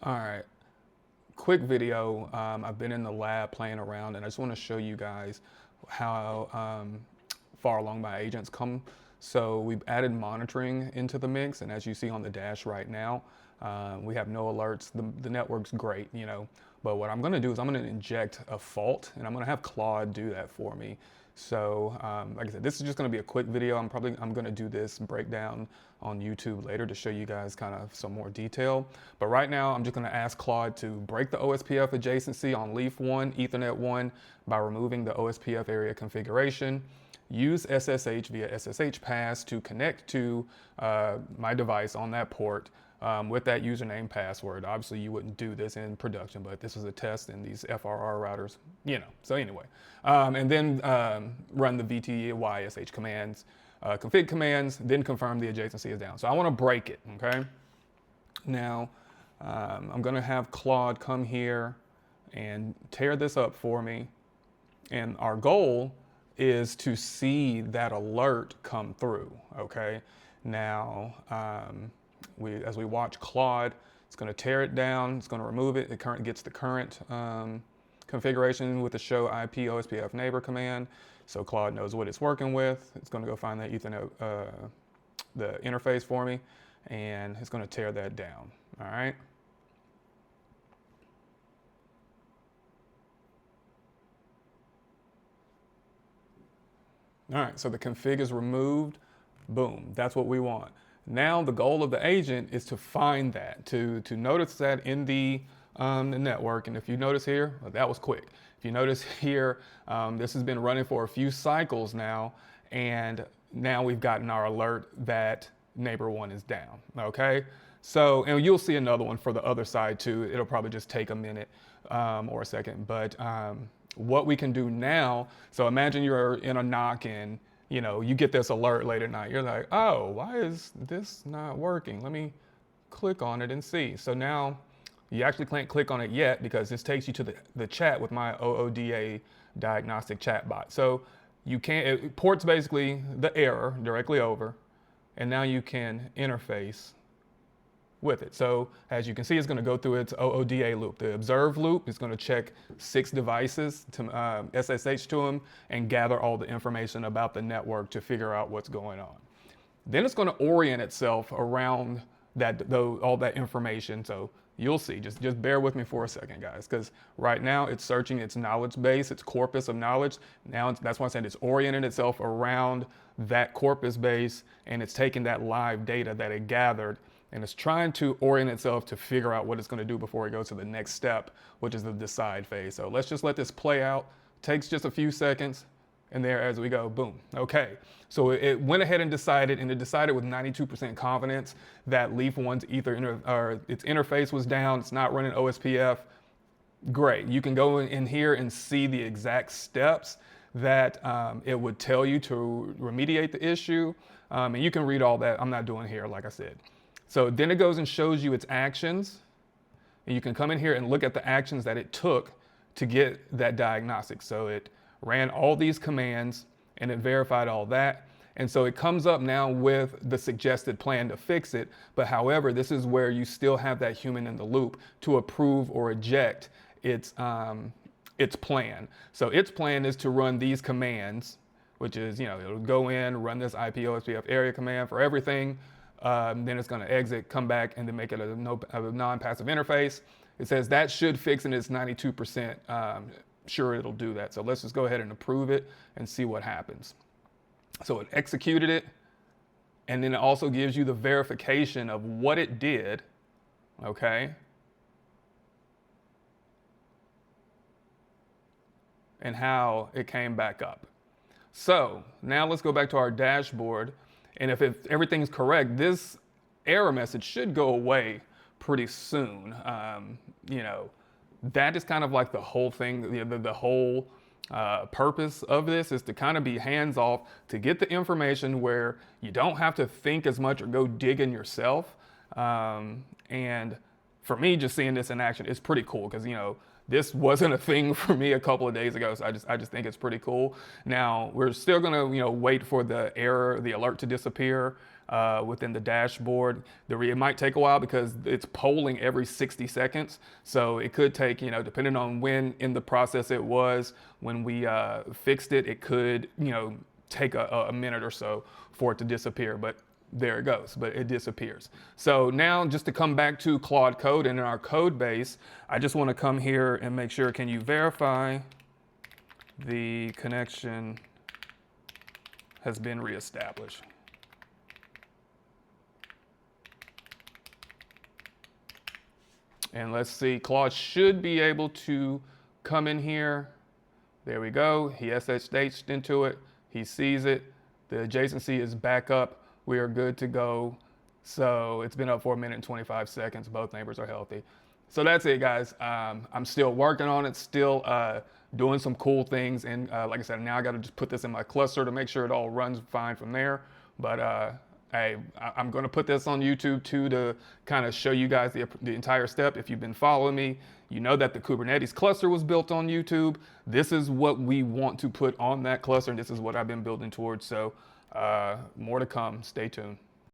All right, quick video. I've been in the lab playing around, and I just want to show you guys how far along my agents come. So we've added monitoring into the mix, and as you see on the dash right now, we have no alerts. The network's great, but what I'm going to do is I'm going to inject a fault, and I'm going to have Claude do that for me. So, like I said, this is just going to be a quick video. I'm going to do this breakdown on YouTube later to show you guys kind of some more detail. But right now, I'm just going to ask Claude to break the OSPF adjacency on leaf 1, Ethernet 1 by removing the OSPF area configuration. Use SSH via SSH pass to connect to my device on that port with that username password. Obviously, you wouldn't do this in production, but this is a test in these FRR routers, So anyway, and then run the VTYSH commands, config commands, then confirm the adjacency is down. So I want to break it, okay? Now, I'm going to have Claude come here and tear this up for me. And our goal is to see that alert come through, okay? Now, as we watch Claude, it's going to tear it down, it's going to remove it, it gets the current configuration with the show IP OSPF neighbor command, so Claude knows what it's working with. It's going to go find that Ethernet, the interface for me, and it's going to tear that down, all right? All right, so the config is removed. Boom, that's what we want. Now the goal of the agent is to find that, to notice that in the network. And if you notice here, well, that was quick. If you notice here, this has been running for a few cycles now, and now we've gotten our alert that neighbor 1 is down, okay? So, and you'll see another one for the other side too. It'll probably just take a minute or a second, but what we can do now, so imagine you're in a knock and you get this alert late at night. You're like, oh, why is this not working? Let me click on it and see. So now you actually can't click on it yet because this takes you to the chat with my OODA diagnostic chatbot. So you can't, it ports basically the error directly over, and now you can interface with it. So as you can see, it's going to go through its OODA loop. The observe loop is going to check 6 devices to SSH to them and gather all the information about the network to figure out what's going on. Then it's going to orient itself around all that information. So you'll see, just bear with me for a second, guys, because right now it's searching its knowledge base, its corpus of knowledge. Now that's why I said it's oriented itself around that corpus base, and it's taking that live data that it gathered, and it's trying to orient itself to figure out what it's going to do before it goes to the next step, which is the decide phase. So let's just let this play out. Takes just a few seconds, and there as we go, boom. Okay, so it went ahead and decided, and it decided with 92% confidence that leaf 1's its interface was down. It's not running OSPF. Great, you can go in here and see the exact steps that it would tell you to remediate the issue, and you can read all that. I'm not doing here, like I said. So then it goes and shows you its actions, and you can come in here and look at the actions that it took to get that diagnostic. So it ran all these commands and it verified all that. And so it comes up now with the suggested plan to fix it. But however, this is where you still have that human in the loop to approve or eject its plan. So its plan is to run these commands, which is, it'll go in, run this IP OSPF area command for everything. Then it's going to exit, come back, and then make it a non-passive interface. It says that should fix, and it's 92% sure it'll do that. So let's just go ahead and approve it and see what happens. So it executed it, and then it also gives you the verification of what it did, okay? And how it came back up. So now let's go back to our dashboard. And if everything's correct, this error message should go away pretty soon. That is kind of like the whole thing, the whole purpose of this is to kind of be hands-off, to get the information where you don't have to think as much or go digging yourself. And for me, just seeing this in action is pretty cool because, this wasn't a thing for me a couple of days ago, so I just think it's pretty cool. Now, we're still gonna, wait for the error, the alert to disappear, within the dashboard. It might take a while because it's polling every 60 seconds. So it could take, depending on when in the process it was, when we fixed it, it could, take a minute or so for it to disappear. But there it goes, but it disappears. So now just to come back to Claude Code and in our code base, I just want to come here and make sure, can you verify the connection has been reestablished? And let's see, Claude should be able to come in here. There we go. He SSH'd into it. He sees it. The adjacency is back up. We are good to go. So it's been up for 1 minute and 25 seconds. Both neighbors are healthy. So that's it, guys. I'm still working on it, still doing some cool things. And like I said, now I got to just put this in my cluster to make sure it all runs fine from there. But hey, I'm going to put this on YouTube too to kind of show you guys the entire step. If you've been following me, you know that the Kubernetes cluster was built on YouTube. This is what we want to put on that cluster, and this is what I've been building towards. So more to come. Stay tuned.